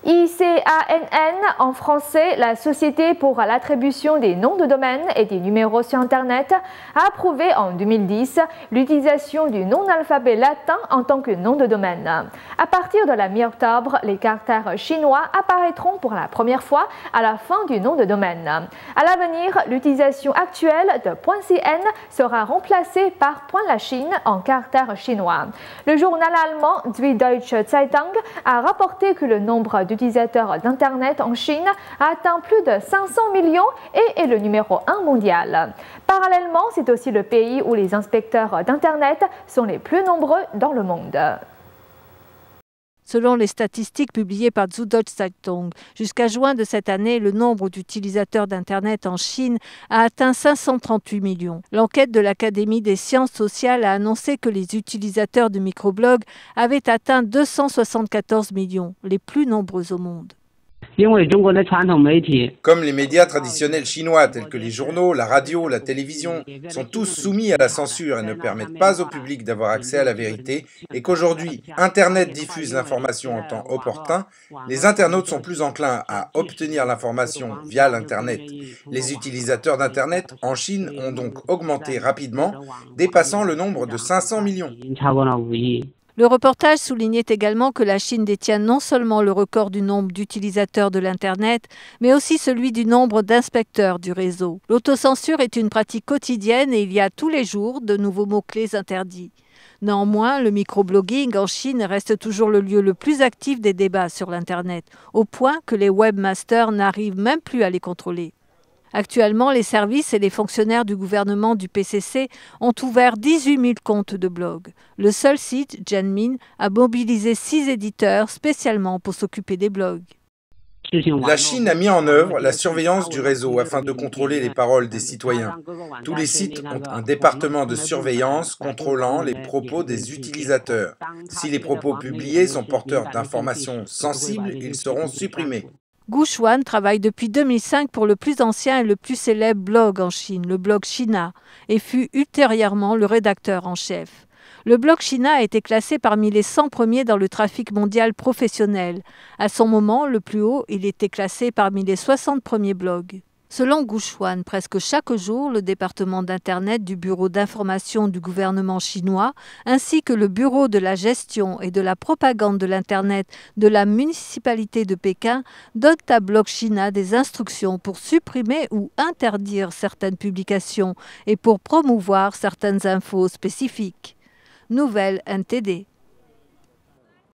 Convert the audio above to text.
ICANN, en français, la Société pour l'attribution des noms de domaine et des numéros sur Internet, a approuvé en 2010 l'utilisation du non-alphabet latin en tant que nom de domaine. À partir de la mi-octobre, les caractères chinois apparaîtront pour la première fois à la fin du nom de domaine. À l'avenir, l'utilisation actuelle de .cn sera remplacée par .la Chine en caractères chinois. Le journal allemand Süddeutsche Zeitung a rapporté que le nombre d'utilisateurs d'Internet en Chine a atteint plus de 500 millions et est le numéro 1 mondial. Parallèlement, c'est aussi le pays où les inspecteurs d'Internet sont les plus nombreux dans le monde. Selon les statistiques publiées par Süddeutsche Zeitung, jusqu'à juin de cette année, le nombre d'utilisateurs d'Internet en Chine a atteint 538 millions. L'enquête de l'Académie des sciences sociales a annoncé que les utilisateurs de microblogs avaient atteint 274 millions, les plus nombreux au monde. Comme les médias traditionnels chinois tels que les journaux, la radio, la télévision sont tous soumis à la censure et ne permettent pas au public d'avoir accès à la vérité et qu'aujourd'hui Internet diffuse l'information en temps opportun, les internautes sont plus enclins à obtenir l'information via l'Internet. Les utilisateurs d'Internet en Chine ont donc augmenté rapidement, dépassant le nombre de 500 millions. Le reportage soulignait également que la Chine détient non seulement le record du nombre d'utilisateurs de l'Internet, mais aussi celui du nombre d'inspecteurs du réseau. L'autocensure est une pratique quotidienne et il y a tous les jours de nouveaux mots-clés interdits. Néanmoins, le microblogging en Chine reste toujours le lieu le plus actif des débats sur l'Internet, au point que les webmasters n'arrivent même plus à les contrôler. Actuellement, les services et les fonctionnaires du gouvernement du PCC ont ouvert 18 000 comptes de blog. Le seul site, Zhenmin, a mobilisé 6 éditeurs spécialement pour s'occuper des blogs. La Chine a mis en œuvre la surveillance du réseau afin de contrôler les paroles des citoyens. Tous les sites ont un département de surveillance contrôlant les propos des utilisateurs. Si les propos publiés sont porteurs d'informations sensibles, ils seront supprimés. Gu Xuan travaille depuis 2005 pour le plus ancien et le plus célèbre blog en Chine, le blog Sina, et fut ultérieurement le rédacteur en chef. Le blog Sina a été classé parmi les 100 premiers dans le trafic mondial professionnel. À son moment, le plus haut, il était classé parmi les 60 premiers blogs. Selon Gu Xuan, presque chaque jour, le département d'Internet du Bureau d'information du gouvernement chinois, ainsi que le Bureau de la gestion et de la propagande de l'Internet de la municipalité de Pékin, donnent à Blog China des instructions pour supprimer ou interdire certaines publications et pour promouvoir certaines infos spécifiques. Nouvelle NTD.